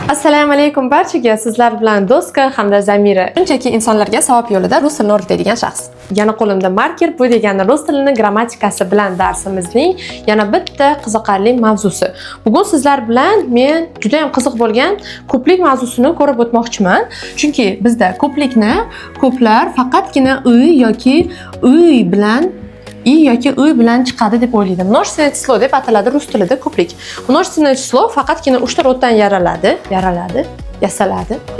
Assalomu alaykum barchaga. Sizlar bilan Doska hamda Zamira. Shunchaki insonlarga savob yo'lida rus tilini o'rgatadigan shaxs. Yana qo'limda marker, bu degani rus tilini grammatikasi bilan darsimizning yana bitta qiziqarli mavzusi. Bugun sizlar bilan men juda ham qiziq bo'lgan ko'plik mavzusini ko'rib o'tmoqchiman. Chunki bizda ko'plikni ko'plar faqatgina y yoki y bilan yoki uy bilan chiqadi deb o'ylaydim. Множественное число deb ataladi rus tilida ko'plik. Множественное число faqatgina 3 ta roddan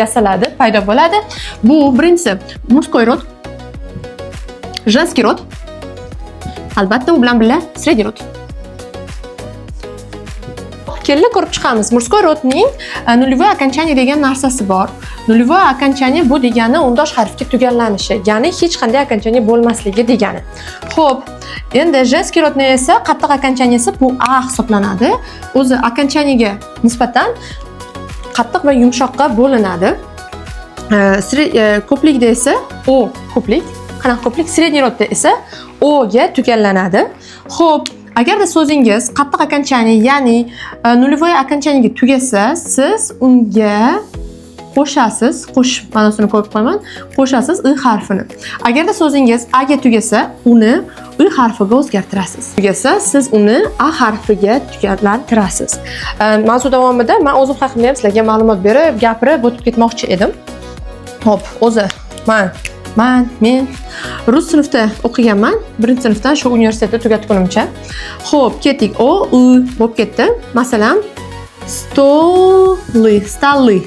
yasaladi, paydo bo'ladi. Bu birinchisi мужской род, женский род. Albatta u bilan birga средний род. Kelli ko'rib chiqamiz. Мужской родning нулевой окончание degan narsasi bor. Нулевой окончание bu degani undosh harfga tugallanishi, ya'ni hech qanday окончание bo'lmasligi degani. Xo'p, endi женский rodning esa qattiq окончаниеsi bu a hisoblanadi. O'zi окончаниеga nisbatan qattiq va yumshoqqa bo'linadi. Ko'plikda esa o ko'plik, qanaqa ko'plik? Средний rodda esa o ga tugallanadi. Xo'p, agarda so'zingiz qattiq окончание, ya'ni нулевой окончаниеga tugasa, siz unga qo'shasiz, qo'shib ma'nosini ko'rib qo'yaman, qo'shasiz y harfini. Agarda so'zingiz a ga tugasa, uni y harfiga o'zgartirasiz. Tugasa, siz uni a harfiga tugallantirasiz. Mavzu davomida men o'zim haqimda ham sizlarga ma'lumot berib, gapirib o'tib ketmoqchi edim. Hop, o'zi men rus sinfida o'qiganman. Birinchi sinfdan shu universitetda tugatgunimcha. Xo'p, ketdik. O, u bo'lib ketdi. Masalan, stoly.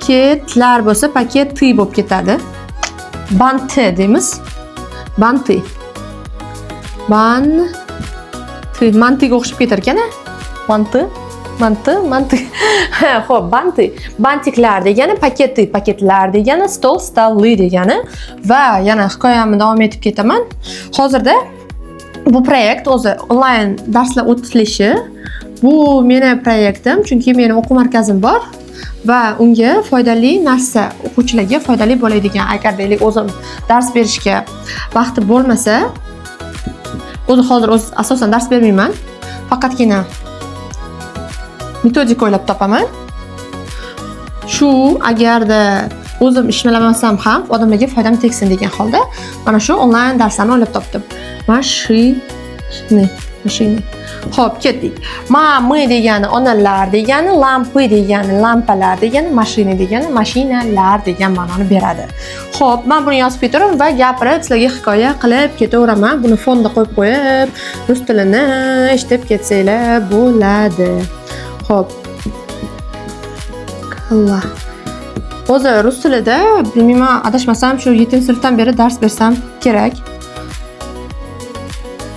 Paketlar bo'lsa, paketi bo'lib ketadi. Banti deymiz. Mantiga o'xshab ketar ekan-a? Manti. Xo'p, bantiklar degani, paketlar degani, stoly degani va yana hikoyamni davom etib ketaman. Hozirda bu proyekt o'zi onlayn darslar o'tilishi. Bu meni proyektim, chunki mening o'quv markazim bor va unga foydali narsa, o'quvchilarga foydali bo'ladigan, agar deylik o'zim dars berishga vaqtim bo'lmasa, hozir asosan dars bermayman. Faqatgina metodik o'ylab topaman. Shu agarda o'zim ishlamasam ham odamlarga foydam tegsin degan holda mana shu onlayn darslarni o'ylab topdim. Mashina. Xo'p, ketdik. My degani onalar degani, lampi degani lampalar degani, mashina degani mashinalar degan ma'noni beradi. Xo'p, men buni yozib ketaman va gapirib sizlarga hikoya qilib ketaveraman. Buni fonda qo'yib qo'yib, rus tilini eshitib ketsanglar bo'ladi. Xo'p. O'zi rus tilida bilmayman, adashmasam shu 7-sinfdan beri dars bersam kerak.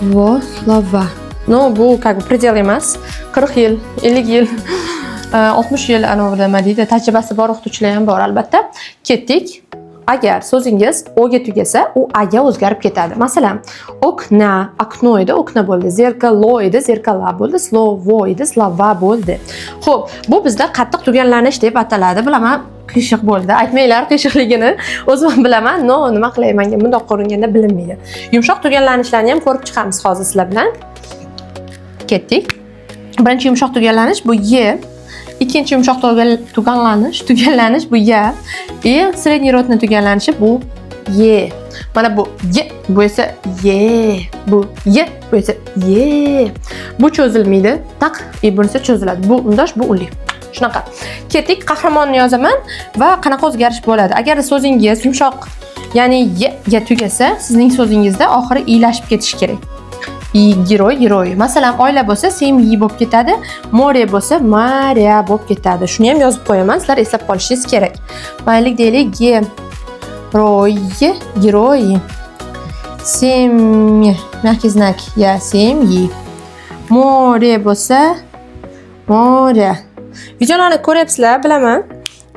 Slova. Bu как бы предел emas. 40 yil, 50 yil, 60 yil nima deydi, tajribasi bor o'qituvchilar ham bor albatta. Ketdik. Agar so'zingiz o ga tugasa, u a ga o'zgarib ketadi. Masalan, okna edi, okna bo'ldi. Zerkalo edi, zerkala bo'ldi. Slovo edi, slava bo'ldi. Xo'p, bu bizda qattiq tugallanish deb ataladi. Bilaman, qiyshiq bo'ldi. Aytmanglar qiyshiqligini. O'zim bilaman. Nima qilay, menga bundoq ko'ringanda bilinmaydi. Yumshoq tugallanishlarni ham ko'rib chiqamiz hozir sizlar bilan. Ketdik. Birinchi yumshoq tugallanish bu y. Ikkinchi yumshoq tugallanish bu ya. Средний родning tugallanishi bu ye. Mana bu y, bu esa ye. Bu y, bu esa ye. Bu cho'zilmaydi. Taq, bunisi cho'ziladi. Bu undosh, bu unli. Shunaqa. Ketdik, qahramonni yozaman va qanaqa o'zgarish bo'ladi? Agar so'zingiz yumshoq, ya'ni y ga tugasa, sizning so'zingizda oxiri ilashib ketishi kerak. Giroy. Masalan, oila bo'lsa, semyi bo'lib ketadi. More bo'lsa, Maria bo'lib ketadi. Shuni ham yozib qo'yaman, sizlar eslab qolishingiz kerak. Mayli deylik, giroy. Semyi, mягкий знак, ya, semyi. More bo'lsa, more. Videolarni ko'ryapsizlar, bilaman.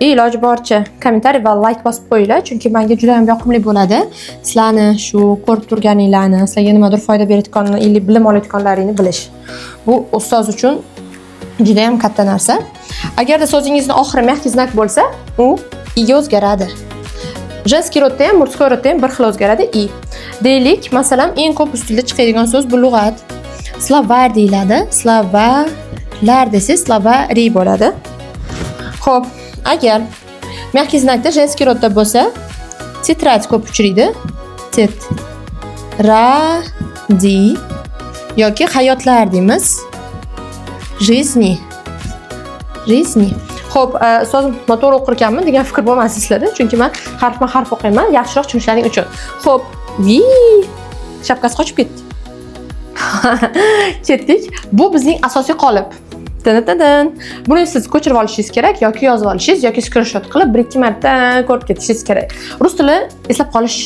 Iloji boricha kommentariy va like bosib qo'yinglar, chunki menga juda ham yoqimli bo'ladi. Sizlarni shu ko'rib turganinglarni, sizlarga nimadir foyda berayotganini, bilim olayotganlaringni bilish. Bu ustoz uchun juda ham katta narsa. Agarda so'zingizning oxiri mягкий знак bo'lsa, u i ga o'zgaradi. Женский rodda ham, мужской rodda ham bir xil o'zgaradi i. Deylik, masalan, eng ko'p ustida chiqadigan so'z bu lug'at. Slovar deyiladi. Slovarlar desangiz slovari bo'ladi. Xo'p, agar mягкий znakda женский rodda bo'lsa, tетрадь ko'p uchraydi. Tetradi yoki hayotlar deymiz. Жизни. Xo'p, so'z noto'g'ri o'qirkanman degan fikr bo'lmasin sizlarda, chunki men harfma-harf o'qiyman, yaxshiroq tushunishlaring uchun. Xo'p, shapkasi qochib ketdi. Ketdik. Bu bizning asosiy qolip. Buni siz ko'chirib olishingiz kerak yoki yozib olishingiz yoki screenshot qilib 1-2 marta ko'rib ketishingiz kerak. Rus tili eslab qolish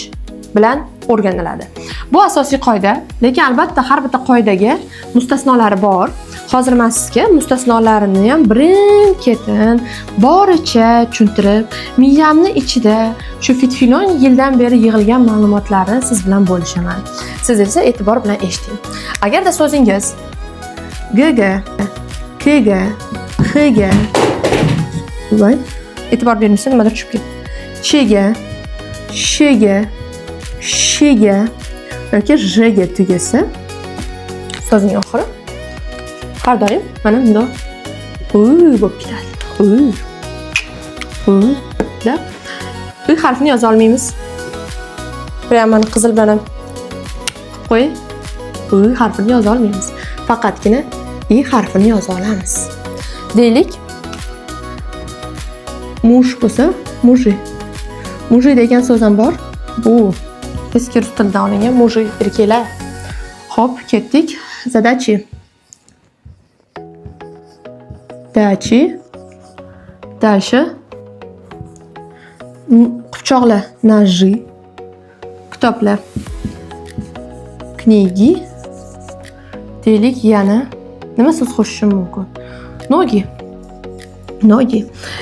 bilan o'rganiladi. Bu asosiy qoida, lekin albatta har bitta qoidaga mustasnolari bor. Hozir men sizga mustasnolarini ham birin-ketin boricha tushuntirib, miyamni ichida shu fitfilon yildan beri yig'ilgan ma'lumotlarni siz bilan bo'lishaman. Siz esa e'tibor bilan eshiting. Agarda so'zingiz g ga, k ga, x ga voy, e'tibor bermasa nimadir tushib ketdi. Ch ga, sh ga, sh ga yoki j ga tugasa, so'zning oxiri har doim mana bunday bo'lib ketadi. U harfini yoza olmaymiz. Prям mana qizil bilan qo'y. U harfini yoza olmaymiz. Faqatgina i harfini yoza olamiz. Deylik, mush bo'lsa, muji. Muji degan so'z ham bor. Bu eski rus tilidan olingan muji erkaklar. Xo'p, ketdik. Zadachi. Дальше. Quchoqlar, ножи. Kitoblar. Kniги. Deylik, yana nima so'z qo'shishim mumkin? Nogi.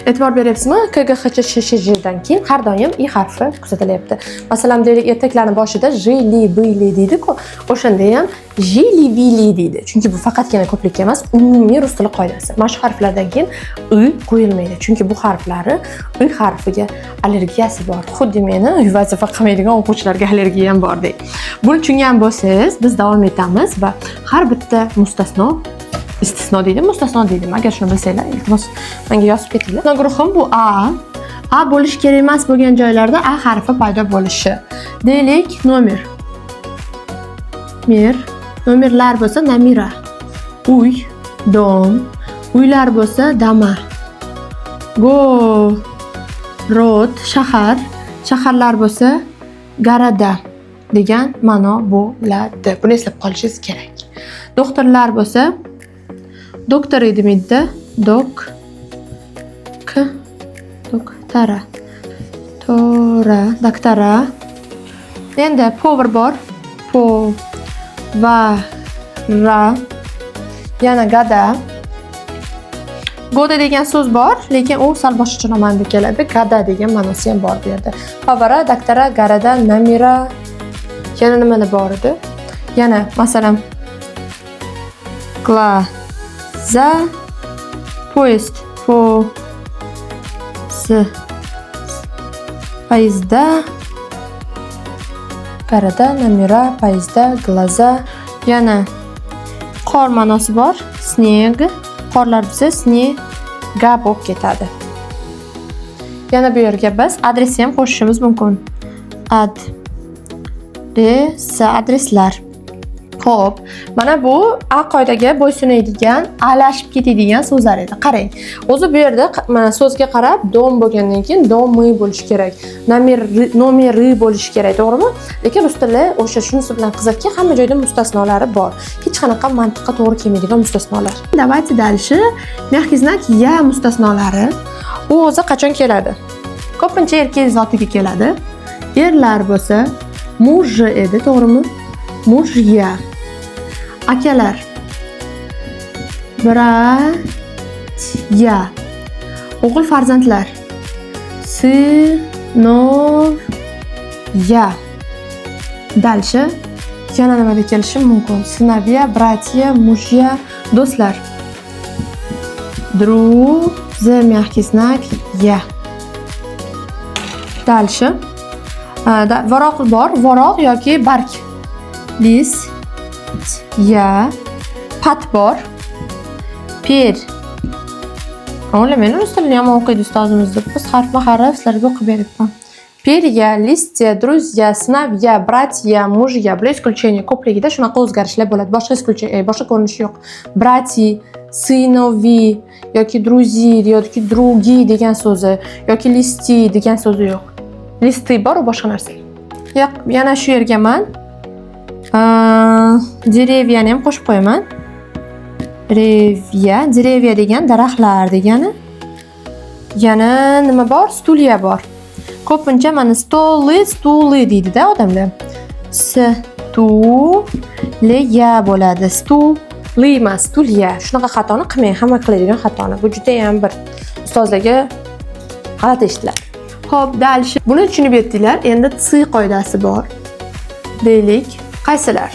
E'tibor beryapsizmi? K G H Ch Sh Sh J dan keyin har doim i harfi kuzatilyapti. Masalan, deylik, ertaklarning boshida jili, bili deydi-ku, o'shanda ham jili, bili deydi. Chunki bu faqatgina ko'plik emas, umumiy rus tili qoidasi. Mana shu harflardan keyin u qo'yilmaydi. Chunki bu harflari u harfiga allergiyasi bor. Xuddi meni vazifa qilmaydigan o'quvchilarga allergiya ham bordek. Buni tushungan bo'lsangiz, biz davom etamiz va har bitta istisno deydi. Agar shuni bilsanglar, iltimos menga yozib ketinglar. Guruhim bu A. A bo'lish kerak emas bo'lgan joylarda A harfi paydo bo'lishi. Deylik, nomer. Nomerlar bo'lsa namira. Uy, dom. Uylar bo'lsa dama. Rod, shahar. Shaharlar bo'lsa garada degan ma'no bo'ladi. Buni eslab qolishingiz kerak. Doktorlar bo'lsa doktor edimida, doktora. Endi power bor. Ra. Yana gada. Goda degan so'z bor, lekin u sal boshqacha ma'noda keladi. Gada degan ma'nosi ham bor bu yerda. Povara, doktora, garada, namira. Yana nimalar bor edi? Yana masalan za poyezd, poyezdda, garada, namira, poyezdda, glaza. Yana qor ma'nosi bor. Sneg, qorlar bo'lsa snega bo'lib ketadi. Yana bu yerga biz adresni ham qo'shishimiz mumkin. Adreslar. Xo'p, mana bu A qoidaga bo'ysunadigan, alashib ketadigan so'zlar edi. Qarang. O'zi bu yerda mana so'zga qarab dom bo'lgandan keyin domi bo'lish kerak. Nomeri bo'lish kerak, to'g'rimi? Lekin rus tili o'sha shunisi bilan qiziqki, hamma joyda mustasnolari bor. Hech qanaqa mantiqqa to'g'ri kelmaydigan mustasnolar. Давайте дальше. Mягкий знак ya mustasnolari. U o'zi qachon keladi? Ko'pincha erkak zotiga keladi. Erlar bo'lsa muj edi, to'g'rimi? Mujya. Akalar. Bratya. O'g'il farzandlar. Synovya. Дальше yana nimada kelishi mumkin? Synovya, bratya, mujya, do'stlar. Друзья, мягкий знак ya. Дальше varoq bor, varoq yoki barg. List ya pat bor. Per. Oğlum men rus tilini yomon o'qiydi ustozimiz deb biz harfma-harf sizlarga o'qib beryapman. Perya, listya, druzya, snavya, bratya, mujya. Bular исключение ko'pligida shunaqa o'zgarishlar bo'ladi. Boshqa исключение, boshqa ko'rinishi yo'q. Brati, sinovi yoki druzi yoki drugi degan so'zi yoki listi degan so'zi yo'q. Listi bor, boshqa narsa. Yo'q, yana shu yerga men derevyani ham qo'shib qo'yaman. Derevya degan daraxtlar degani. Yana nima bor? Stulya bor. Ko'pincha mana stuli deydi-da odamlar. Stulya bo'ladi. Stuli emas, stulya. Shunaqa xatoni qilmang, hamma qiladigan xatoni. Bu juda ham bir ustozlarga g'alati eshitlar. Xo'p, dalish. Buni tushunib yetdinglar. Endi tsi qoidasi bor. Deylik, qaysilar?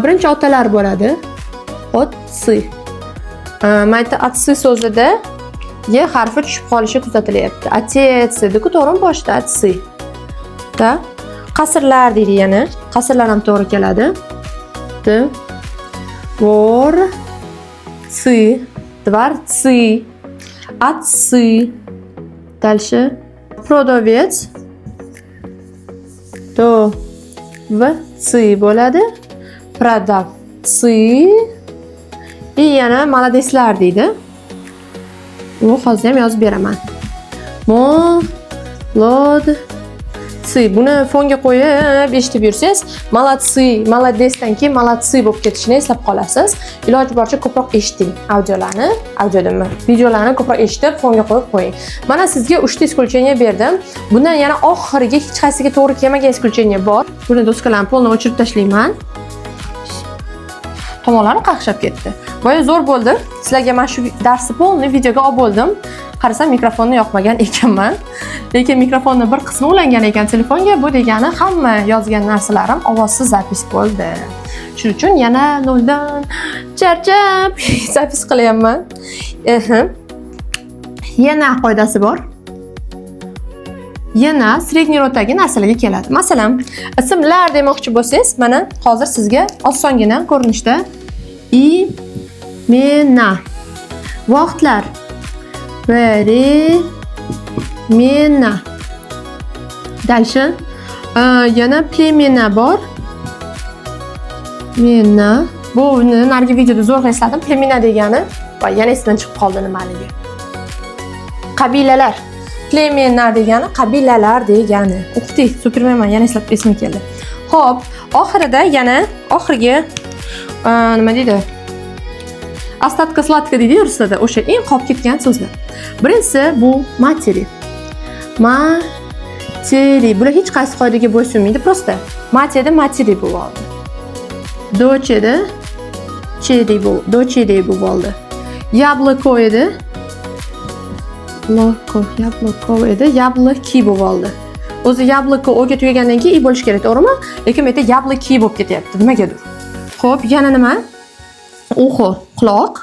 Birinchi otalar bo'ladi. Otsi. Mayta otsi so'zida Y harfi tushib qolishi kuzatilyapti. Otets dedi-ku, to'g'rimi boshda otsi. Da qasrlar deydi yana. Qasrlar ham to'g'ri keladi. Dvorцы, dvorцы, отцы. Дальше. Продавец. Dovцы bo'ladi. Продавцы. И yana молодецlar deydi. Bu hozir ham yozib beraman. Молодцы. Buni fonga qo'yib eshitib yursangiz, молодцы, молодецdan keyin молодцы bo'lib ketishini eslab qolasiz. Iloji boricha ko'proq eshiting audiolarni, videolarni ko'proq eshitib fonga qo'yib qo'ying. Mana sizga 3 ta исключение berdim. Bundan yana oxiriga hech qaysiga to'g'ri kelmagan исключение bor. Buni doskalarni polni o'chirib tashlayman. Tomonlari qaqshab ketdi. Boya zo'r bo'ldi. Sizlarga mana shu darsni polni videoga olib bo'ldim. Qarasam mikrofonni yoqmagan ekanman. Lekin mikrofonning bir qismi ulangan ekan telefonga. Bu degani hamma yozgan narsalarim ovozsiz zapis bo'ldi. Shuning uchun yana noldan charchab zapis qilyapman. Yana qoidasi bor. Yana sredniy rodagi narsalarga keladi. Masalan, ismlar demoqchi bo'lsangiz, mana hozir sizga osongina ko'rinishda imena vaqtlar времена. Дальше yana plemena bor. Mena. Buni narigi videoda zo'rg'a esladim. Plemena degani va yana esdan chiqib qoldi nimaligi. Qabilalar. Plemena degani qabilalar degani. O'qitdik, superman, yana eslab esimga keldi. Xo'p, oxirida yana oxirgi nima deydi? Остатка сладко deydi ruslarda, o'sha eng qolib ketgan so'zlar. Birinchisi bu materi. Materi. Bular hech qaysi qoidaga bo'ysunmaydi, prosta. Materi bu bo'ldi. Docheda dochede bu bo'ldi. Yabloko edi. Yabloko edi, yablaki bu bo'ldi. O'zi yabloko o'ga tugagandan keyin i bo'lish kerak, to'g'rimi? Lekin bu yerda yablaki bo'lib ketyapti, nimagadir. Xo'p, yana nima? Uxo, quloq.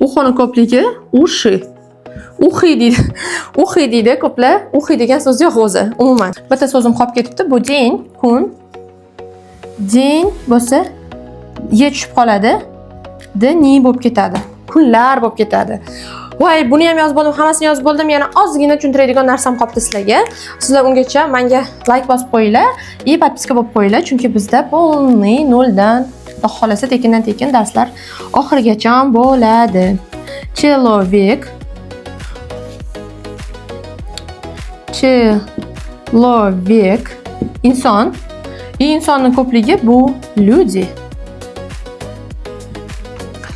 Uxoning ko'pligi ushi. Uxi deydi ko'plar. Uxi degan so'z yo'q o'zi, umuman. Bitta so'zim qolib ketibdi. Bu den, kun. Den bo'lsa ye tushib qoladi. Ni bo'lib ketadi. Kunlar bo'lib ketadi. Voy, buni ham yozib bo'ldim, hammasini yozib bo'ldim. Yana ozgina tushuntiradigan narsam qolibdi sizlarga. Sizlar ungacha menga like bosib qo'yinglar, podpiska bo'lib qo'yinglar, chunki bizda polniy noldan xohlasa tekindan-tekin darslar oxirigacha bo'ladi. Человек inson. Insonning ko'pligi bu люди.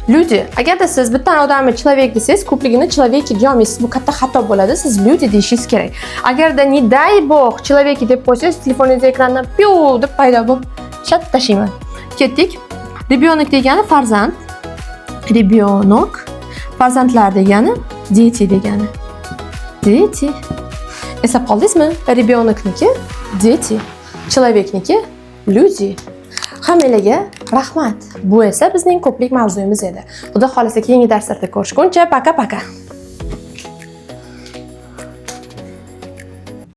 Люди. Agarda siz bitta odamni человек desangiz, ko'pligini человеки deyolmaysiz. Bu katta xato bo'ladi. Siz люди deyishingiz kerak. Agarda не дай бог человеки deb qo'ysangiz, telefoningiz ekrandan piu deb paydo bo'lib chat tashlayman. Ketdik. Rебёнок degani farzand. Rебёнок. Farzandlar degani дети degani. Дети. Eslab qoldingizmi? Rебёнокniki дети, человекniki люди. Hammalarga rahmat. Bu esa bizning ko'plik mavzuyimiz edi. Xudo xolasa keyingi darslarda ko'rishguncha, paka.